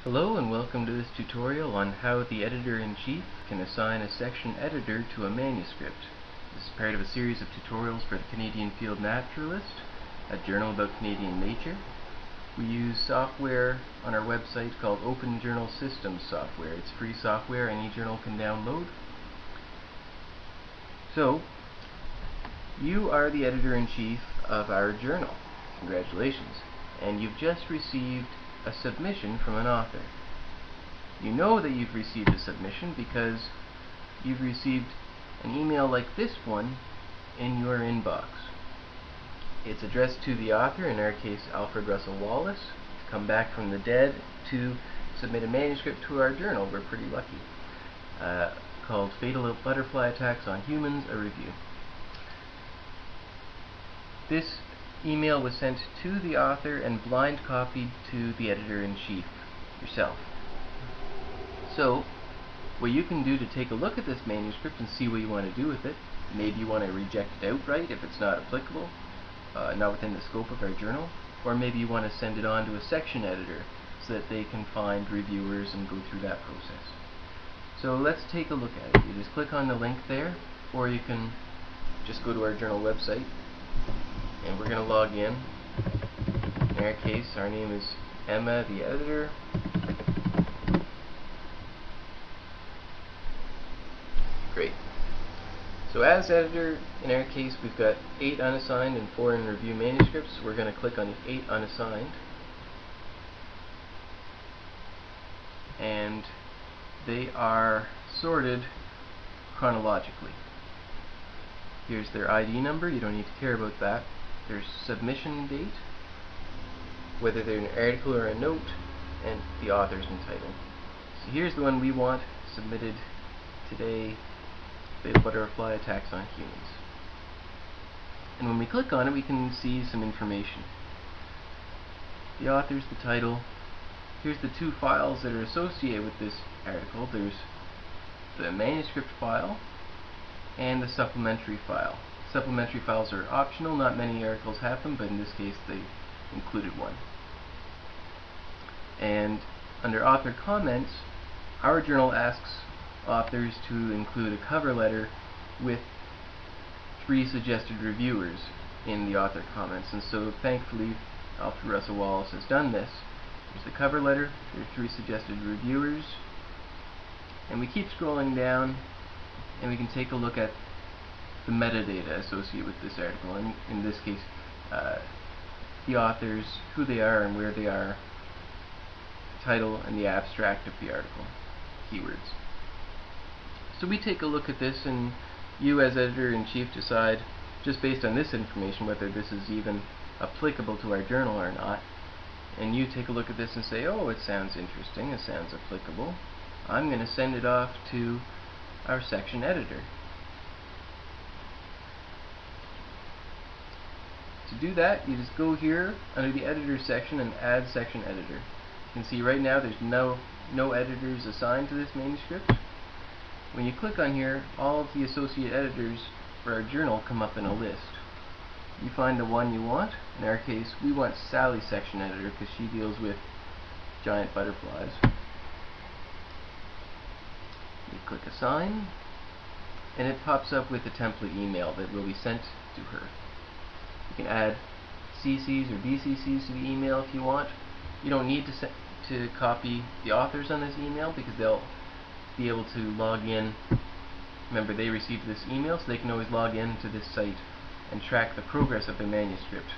Hello and welcome to this tutorial on how the editor-in-chief can assign a section editor to a manuscript. This is part of a series of tutorials for the Canadian Field Naturalist, a journal about Canadian nature. We use software on our website called Open Journal Systems software. It's free software any journal can download. So, you are the editor-in-chief of our journal. Congratulations. And you've just received a submission from an author. You know that you've received a submission because you've received an email like this one in your inbox. It's addressed to the author, in our case Alfred Russel Wallace, to come back from the dead to submit a manuscript to our journal. We're pretty lucky. Called Fatal Butterfly Attacks on Humans, a Review. This email was sent to the author and blind copied to the editor-in-chief yourself. So, what you can do to take a look at this manuscript and see what you want to do with it, maybe you want to reject it outright if it's not applicable, not within the scope of our journal, or maybe you want to send it on to a section editor so that they can find reviewers and go through that process. So let's take a look at it. You just click on the link there, or you can just go to our journal website. And we're going to log in. In our case, our name is Emma, the editor. Great. So as editor, in our case, we've got 8 unassigned and 4 in review manuscripts. We're going to click on the 8 unassigned. And they are sorted chronologically. Here's their ID number. You don't need to care about that. Their submission date, whether they're an article or a note, and the author's entitled. So here's the one we want, submitted today, Fatal Butterfly Attacks on Humans. And when we click on it, we can see some information. The author's, the title. Here's the 2 files that are associated with this article. There's the manuscript file and the supplementary file. Supplementary files are optional. Not many articles have them, but in this case they included one. And under author comments, our journal asks authors to include a cover letter with 3 suggested reviewers in the author comments. And so thankfully Alfred Russel Wallace has done this. Here's the cover letter. There are 3 suggested reviewers. And we keep scrolling down and we can take a look at the metadata associated with this article, and in this case the authors, who they are and where they are, the title and the abstract of the article, keywords. So we take a look at this, and you as editor-in-chief decide, just based on this information, whether this is even applicable to our journal or not. And you take a look at this and say, oh, it sounds interesting, it sounds applicable. I'm going to send it off to our section editor. To do that, you just go here under the editor section and add section editor. You can see right now there's no editors assigned to this manuscript. When you click on here, all of the associate editors for our journal come up in a list. You find the one you want. In our case, we want Sally's section editor because she deals with giant butterflies. You click assign, and it pops up with a template email that will be sent to her. You can add CCs or BCCs to the email if you want. You don't need to copy the authors on this email because they'll be able to log in. Remember, they received this email, so they can always log in to this site and track the progress of their manuscript.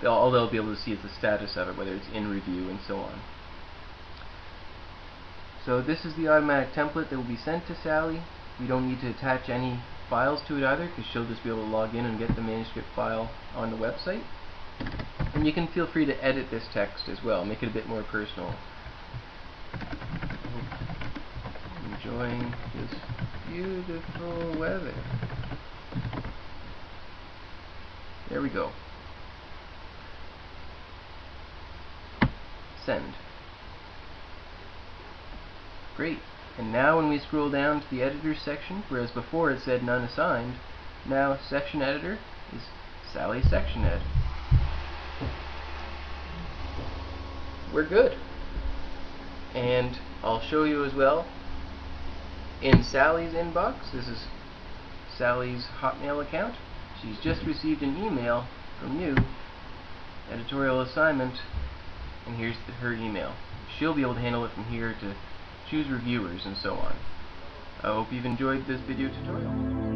All they'll be able to see is the status of it, whether it's in review and so on. So this is the automatic template that will be sent to Sally. We don't need to attach any files to it either, because she'll just be able to log in and get the manuscript file on the website. And you can feel free to edit this text as well, make it a bit more personal. Enjoying this beautiful weather. There we go. Send. Great. And now when we scroll down to the editors section, whereas before it said none assigned, now section editor is Sally section ed. We're good. And I'll show you as well in Sally's inbox. This is Sally's Hotmail account. She's just received an email from you, editorial assignment, and here's her email. She'll be able to handle it from here to choose reviewers and so on. I hope you've enjoyed this video tutorial.